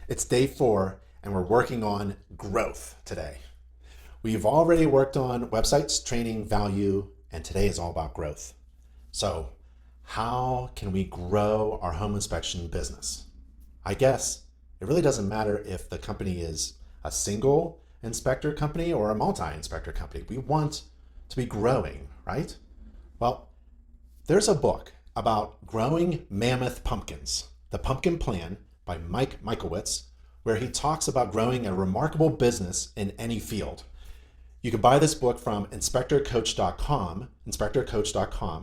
It's day 4, and we're working on growth today. We've already worked on websites, training, value, and today is all about growth. So, how can we grow our home inspection business? I guess it really doesn't matter if the company is a single inspector company or a multi-inspector company. We want to be growing, right? Well, there's a book about growing mammoth pumpkins, The Pumpkin Plan by Mike Michaelwitz, where he talks about growing a remarkable business in any field. You can buy this book from inspectorcoach.com,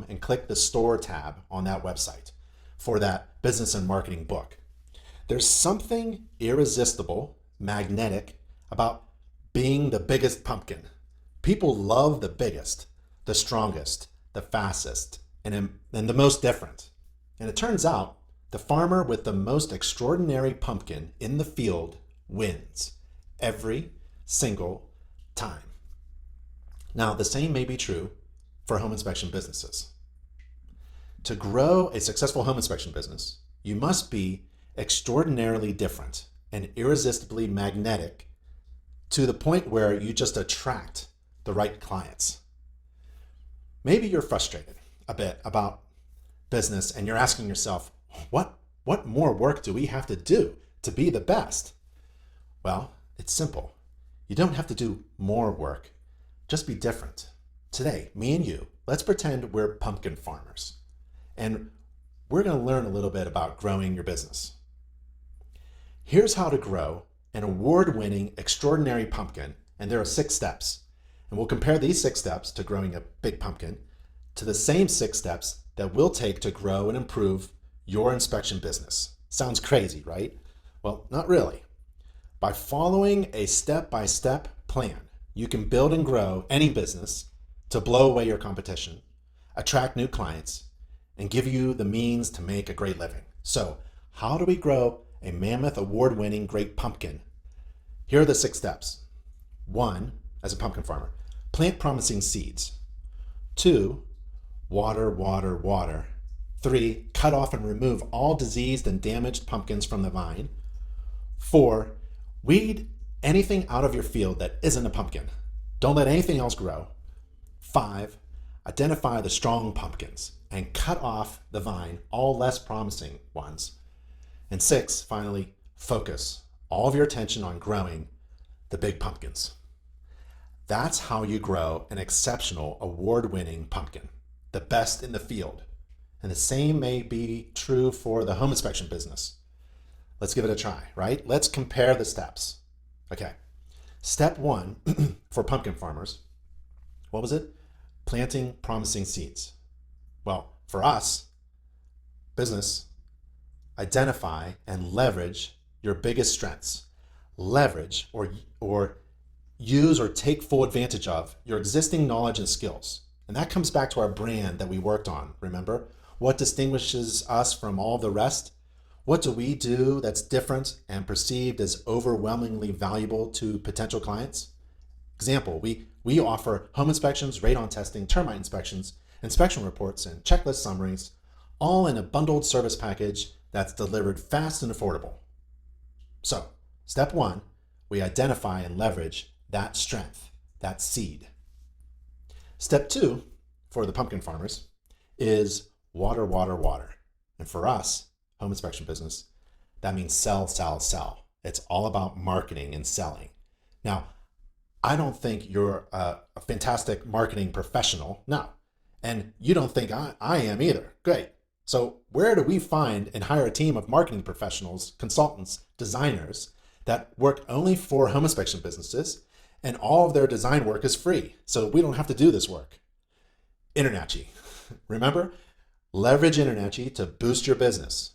and click the store tab on that website for that business and marketing book. There's something irresistible, magnetic about being the biggest pumpkin. People love the biggest, the strongest, the fastest, and the most different. And it turns out the farmer with the most extraordinary pumpkin in the field wins every single time. Now, the same may be true for home inspection businesses. To grow a successful home inspection business, you must be extraordinarily different and irresistibly magnetic to the point where you just attract the right clients. Maybe you're frustrated a bit about business and you're asking yourself, what more work do we have to do to be the best? Well, it's simple. You don't have to do more work. Just be different. Today, me and you, let's pretend we're pumpkin farmers. And we're going to learn a little bit about growing your business. Here's how to grow an award-winning, extraordinary pumpkin, and there are 6 steps. And we'll compare these 6 steps to growing a big pumpkin to the same 6 steps that we'll take to grow and improve your inspection business. Sounds crazy, right? Well, not really. By following a step-by-step plan, you can build and grow any business to blow away your competition, attract new clients, and give you the means to make a great living. So, how do we grow a mammoth award-winning great pumpkin? Here are the 6 steps. 1, as a pumpkin farmer, plant promising seeds. 2, water, water, water. 3, cut off and remove all diseased and damaged pumpkins from the vine. 4, weed anything out of your field that isn't a pumpkin. Don't let anything else grow. 5, identify the strong pumpkins and cut off the vine, all less promising ones. And 6, finally, focus all of your attention on growing the big pumpkins. That's how you grow an exceptional award-winning pumpkin, the best in the field. And the same may be true for the home inspection business. Let's give it a try, right? Let's compare the steps. Okay. Step 1 for pumpkin farmers, what was it? Planting promising seeds. Well, for us, business, identify and leverage your biggest strengths. Leverage or use or take full advantage of your existing knowledge and skills. And that comes back to our brand that we worked on, remember? What distinguishes us from all the rest? What do we do that's different and perceived as overwhelmingly valuable to potential clients? Example, we offer home inspections, radon testing, termite inspections, inspection reports, and checklist summaries, all in a bundled service package that's delivered fast and affordable. So, step 1, we identify and leverage that strength, that seed. Step 2 for the pumpkin farmers is water, water, water. And for us, home inspection business, that means sell, sell, sell. It's all about marketing and selling. Now, I don't think you're a fantastic marketing professional. No. And you don't think I am either. Great. So where do we find and hire a team of marketing professionals, consultants, designers that work only for home inspection businesses, and all of their design work is free, so we don't have to do this work? InterNACHI. Remember? Leverage InterNACHI to boost your business.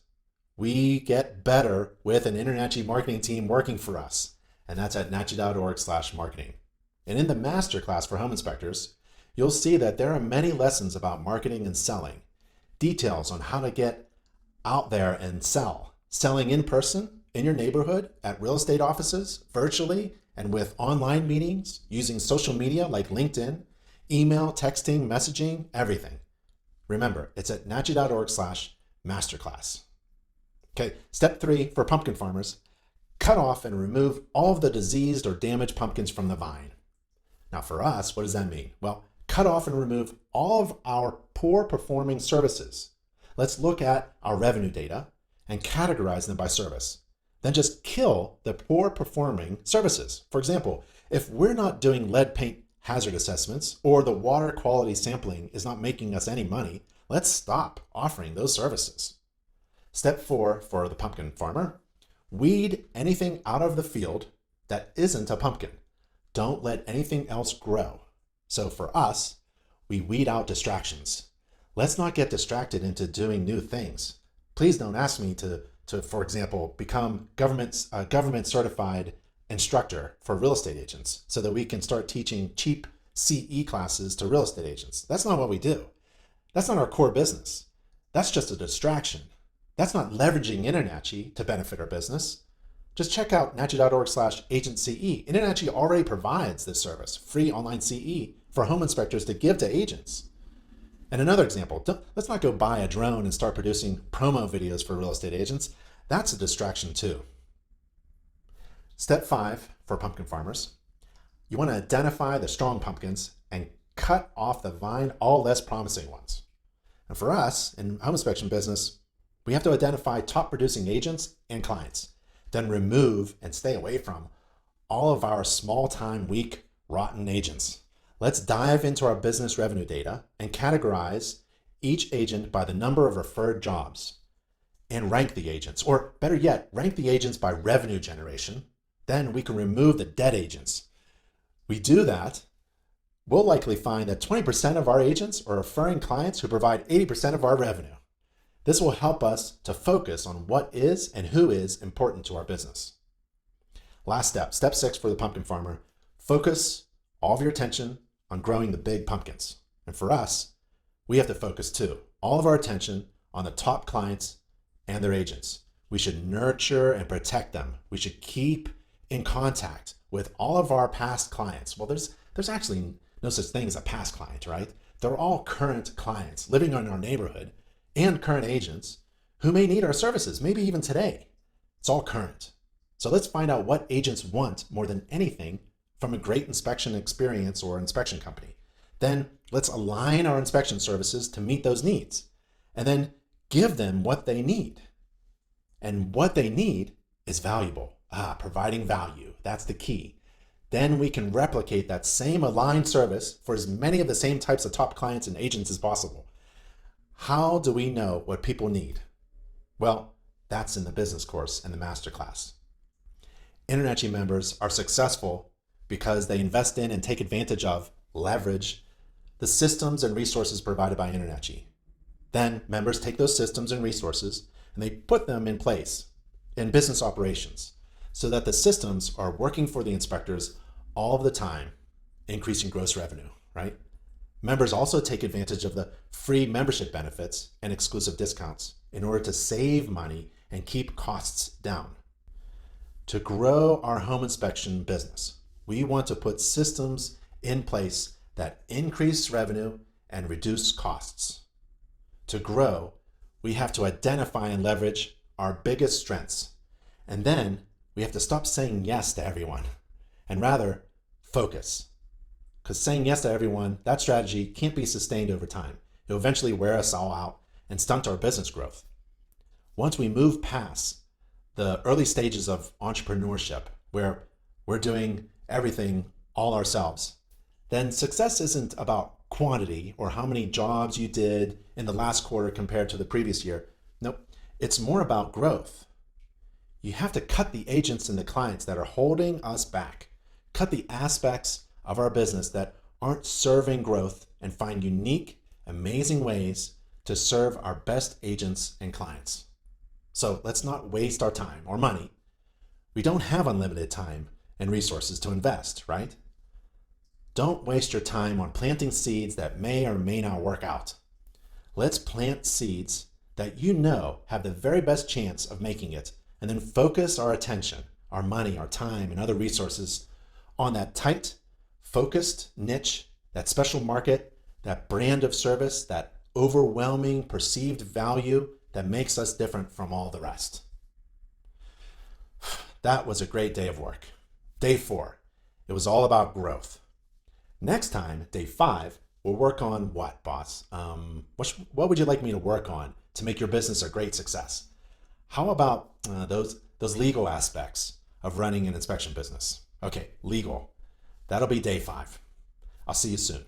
We get better with an InterNACHI marketing team working for us, and that's at nachi.org/marketing. And in the masterclass for home inspectors, you'll see that there are many lessons about marketing and selling, details on how to get out there and sell, selling in person, in your neighborhood, at real estate offices, virtually, and with online meetings, using social media like LinkedIn, email, texting, messaging, everything. Remember, it's at nachi.org/masterclass. Okay, step 3 for pumpkin farmers, cut off and remove all of the diseased or damaged pumpkins from the vine. Now for us, what does that mean? Well, cut off and remove all of our poor performing services. Let's look at our revenue data and categorize them by service. Then just kill the poor performing services. For example, if we're not doing lead paint hazard assessments or the water quality sampling is not making us any money, let's stop offering those services. Step 4 for the pumpkin farmer: weed anything out of the field that isn't a pumpkin. Don't let anything else grow. So for us, we weed out distractions. Let's not get distracted into doing new things. Please don't ask me to for example, become a government certified instructor for real estate agents so that we can start teaching cheap CE classes to real estate agents. That's not what we do. That's not our core business. That's just a distraction. That's not leveraging InterNACHI to benefit our business. Just check out nachi.org/agentCE. InterNACHI already provides this service, free online CE for home inspectors to give to agents. And another example, let's not go buy a drone and start producing promo videos for real estate agents. That's a distraction too. Step 5 for pumpkin farmers: you want to identify the strong pumpkins and cut off the vine all less promising ones. And for us in home inspection business, we have to identify top producing agents and clients, then remove and stay away from all of our small time, weak, rotten agents. Let's dive into our business revenue data and categorize each agent by the number of referred jobs and rank the agents, or better yet, rank the agents by revenue generation. Then we can remove the dead agents. We do that, we'll likely find that 20% of our agents are referring clients who provide 80% of our revenue. This will help us to focus on what is and who is important to our business. Last step, step 6 for the pumpkin farmer: focus all of your attention on growing the big pumpkins. And for us, we have to focus too, all of our attention on the top clients and their agents. We should nurture and protect them. We should keep in contact with all of our past clients. Well, there's actually no such thing as a past client, right? They're all current clients living in our neighborhood and current agents who may need our services, maybe even today. It's all current. So let's find out what agents want more than anything from a great inspection experience or inspection company. Then let's align our inspection services to meet those needs and then give them what they need. And what they need is valuable. Providing value, that's the key. Then we can replicate that same aligned service for as many of the same types of top clients and agents as possible. How do we know what people need? Well, that's in the business course and the masterclass. InterNACHI members are successful because they invest in and take advantage of, leverage, the systems and resources provided by InterNACHI. Then members take those systems and resources and they put them in place in business operations so that the systems are working for the inspectors all of the time, increasing gross revenue, right? Members also take advantage of the free membership benefits and exclusive discounts in order to save money and keep costs down. To grow our home inspection business, we want to put systems in place that increase revenue and reduce costs. To grow, we have to identify and leverage our biggest strengths. And then we have to stop saying yes to everyone and rather focus. Because saying yes to everyone, that strategy can't be sustained over time. It'll eventually wear us all out and stunt our business growth. Once we move past the early stages of entrepreneurship, where we're doing everything all ourselves, then success isn't about quantity or how many jobs you did in the last quarter compared to the previous year. Nope, it's more about growth. You have to cut the agents and the clients that are holding us back. Cut the aspects of our business that aren't serving growth and find unique, amazing ways to serve our best agents and clients. So let's not waste our time or money. We don't have unlimited time and resources to invest, right? Don't waste your time on planting seeds that may or may not work out. Let's plant seeds that you know have the very best chance of making it, and then focus our attention, our money, our time, and other resources on that tight, focused niche, that special market, that brand of service, that overwhelming perceived value that makes us different from all the rest. That was a great day of work. Day 4, it was all about growth. Next time, day 5, we'll work on what, boss? What would you like me to work on to make your business a great success? How about those legal aspects of running an inspection business? Okay, legal. That'll be day 5. I'll see you soon.